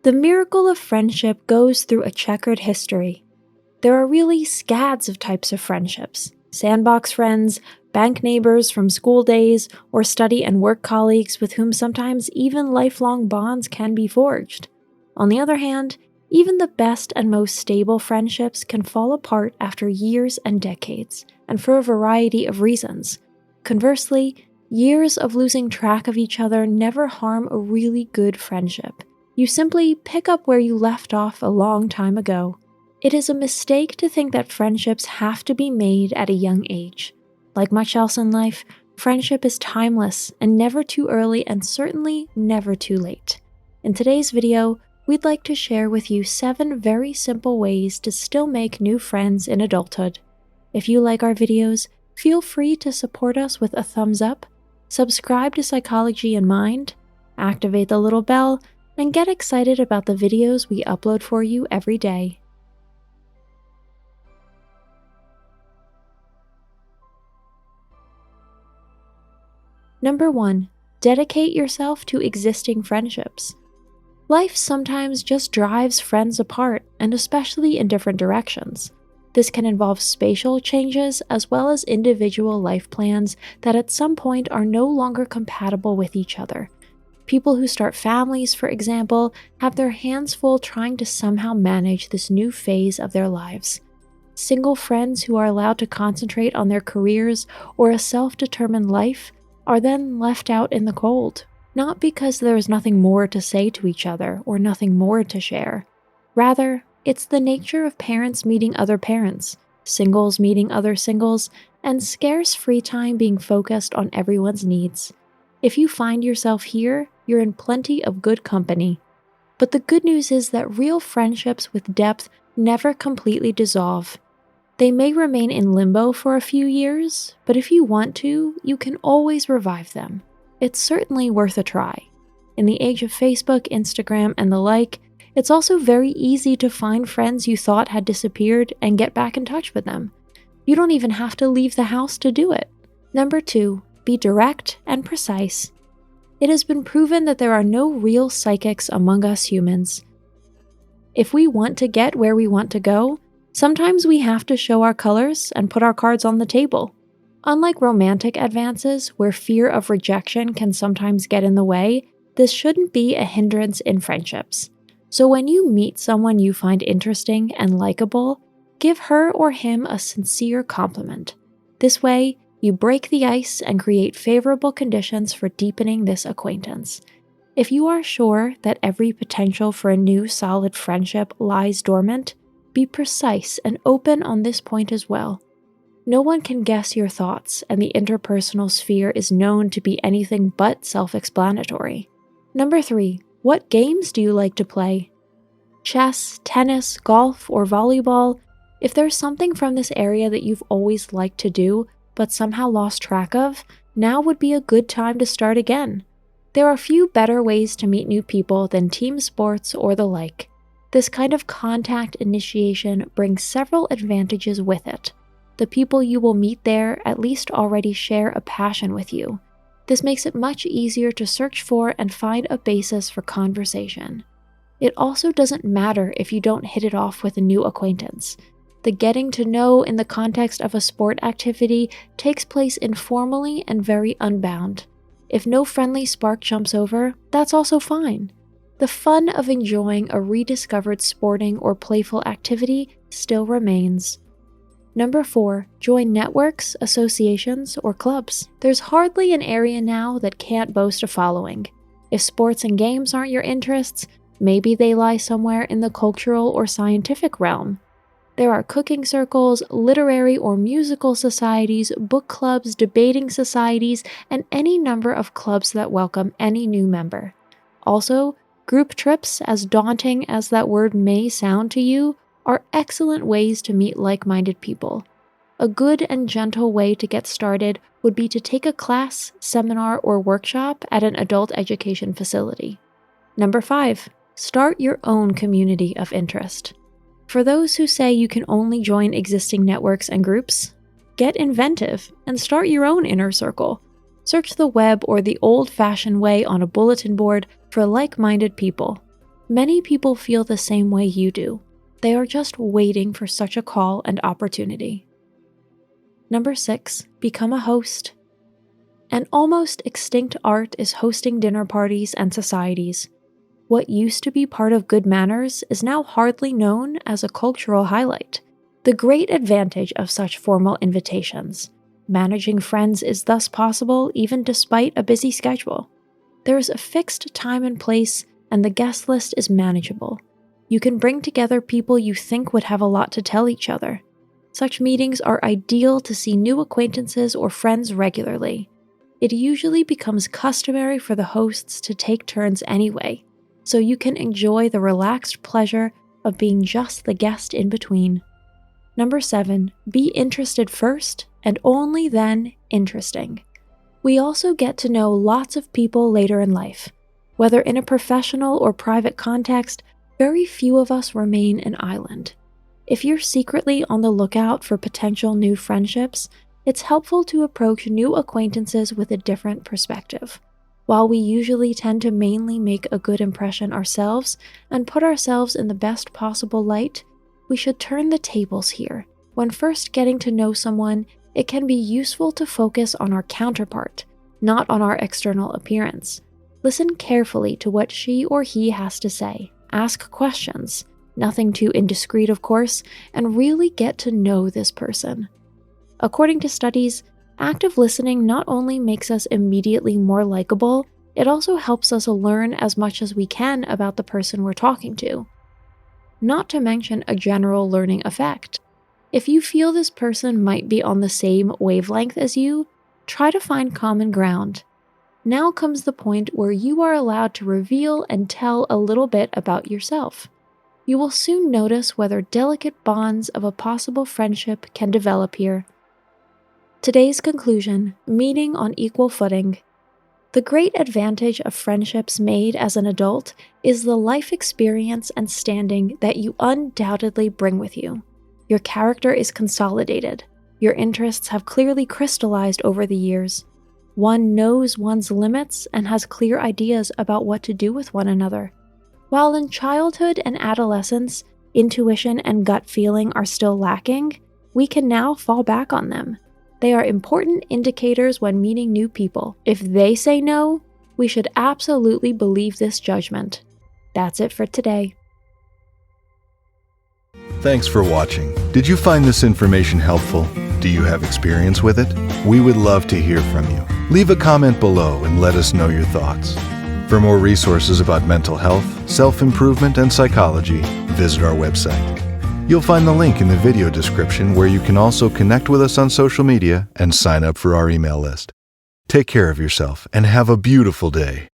The miracle of friendship goes through a checkered history. There are really scads of types of friendships: Sandbox friends, bank neighbors from school days, or study and work colleagues with whom sometimes even lifelong bonds can be forged. On the other hand, even the best and most stable friendships can fall apart after years and decades, and for a variety of reasons. Conversely, years of losing track of each other never harm a really good friendship. You simply pick up where you left off a long time ago. It is a mistake to think that friendships have to be made at a young age. Like much else in life, friendship is timeless and never too early and certainly never too late. In today's video, we'd like to share with you 7 very simple ways to still make new friends in adulthood. If you like our videos, feel free to support us with a thumbs up, subscribe to Psychology in Mind, activate the little bell, and get excited about the videos we upload for you every day. Number 1. Dedicate yourself to existing friendships. Life sometimes just drives friends apart, and especially in different directions. This can involve spatial changes as well as individual life plans that at some point are no longer compatible with each other. People who start families, for example, have their hands full trying to somehow manage this new phase of their lives. Single friends who are allowed to concentrate on their careers or a self-determined life are then left out in the cold, not because there is nothing more to say to each other or nothing more to share. Rather, it's the nature of parents meeting other parents, singles meeting other singles, and scarce free time being focused on everyone's needs. If you find yourself here, you're in plenty of good company. But the good news is that real friendships with depth never completely dissolve. They may remain in limbo for a few years, but if you want to, you can always revive them. It's certainly worth a try. In the age of Facebook, Instagram, and the like, it's also very easy to find friends you thought had disappeared and get back in touch with them. You don't even have to leave the house to do it. Number 2, be direct and precise. It has been proven that there are no real psychics among us humans. If we want to get where we want to go, sometimes we have to show our colors and put our cards on the table. Unlike romantic advances, where fear of rejection can sometimes get in the way, this shouldn't be a hindrance in friendships. So when you meet someone you find interesting and likable, give her or him a sincere compliment. This way, you break the ice and create favorable conditions for deepening this acquaintance. If you are sure that every potential for a new solid friendship lies dormant, be precise and open on this point as well. No one can guess your thoughts, and the interpersonal sphere is known to be anything but self-explanatory. Number 3, what games do you like to play? Chess, tennis, golf, or volleyball? If there's something from this area that you've always liked to do, but somehow lost track of, now would be a good time to start again. There are few better ways to meet new people than team sports or the like. This kind of contact initiation brings several advantages with it. The people you will meet there at least already share a passion with you. This makes it much easier to search for and find a basis for conversation. It also doesn't matter if you don't hit it off with a new acquaintance. The getting to know in the context of a sport activity takes place informally and very unbound. If no friendly spark jumps over, that's also fine. The fun of enjoying a rediscovered sporting or playful activity still remains. Number 4, join networks, associations, or clubs. There's hardly an area now that can't boast a following. If sports and games aren't your interests, maybe they lie somewhere in the cultural or scientific realm. There are cooking circles, literary or musical societies, book clubs, debating societies, and any number of clubs that welcome any new member. Also, group trips, as daunting as that word may sound to you, are excellent ways to meet like-minded people. A good and gentle way to get started would be to take a class, seminar, or workshop at an adult education facility. Number 5, start your own community of interest. For those who say you can only join existing networks and groups, get inventive and start your own inner circle. Search the web or the old-fashioned way on a bulletin board for like-minded people. Many people feel the same way you do. They are just waiting for such a call and opportunity. Number 6, become a host. An almost extinct art is hosting dinner parties and societies. What used to be part of good manners is now hardly known as a cultural highlight. The great advantage of such formal invitations. Managing friends is thus possible even despite a busy schedule. There is a fixed time and place, and the guest list is manageable. You can bring together people you think would have a lot to tell each other. Such meetings are ideal to see new acquaintances or friends regularly. It usually becomes customary for the hosts to take turns anyway, so you can enjoy the relaxed pleasure of being just the guest in between. Number 7, be interested first and only then interesting. We also get to know lots of people later in life. Whether in a professional or private context, very few of us remain an island. If you're secretly on the lookout for potential new friendships, it's helpful to approach new acquaintances with a different perspective. While we usually tend to mainly make a good impression ourselves and put ourselves in the best possible light, we should turn the tables here. When first getting to know someone, it can be useful to focus on our counterpart, not on our external appearance. Listen carefully to what she or he has to say. Ask questions, nothing too indiscreet of course, and really get to know this person. According to studies, active listening not only makes us immediately more likable, it also helps us learn as much as we can about the person we're talking to. Not to mention a general learning effect. If you feel this person might be on the same wavelength as you, try to find common ground. Now comes the point where you are allowed to reveal and tell a little bit about yourself. You will soon notice whether delicate bonds of a possible friendship can develop here. Today's conclusion, meeting on equal footing. The great advantage of friendships made as an adult is the life experience and standing that you undoubtedly bring with you. Your character is consolidated. Your interests have clearly crystallized over the years. One knows one's limits and has clear ideas about what to do with one another. While in childhood and adolescence, intuition and gut feeling are still lacking, we can now fall back on them. They are important indicators when meeting new people. If they say no, we should absolutely believe this judgment. That's it for today. Thanks for watching. Did you find this information helpful? Do you have experience with it? We would love to hear from you. Leave a comment below and let us know your thoughts. For more resources about mental health, self-improvement, and psychology, visit our website. You'll find the link in the video description where you can also connect with us on social media and sign up for our email list. Take care of yourself and have a beautiful day.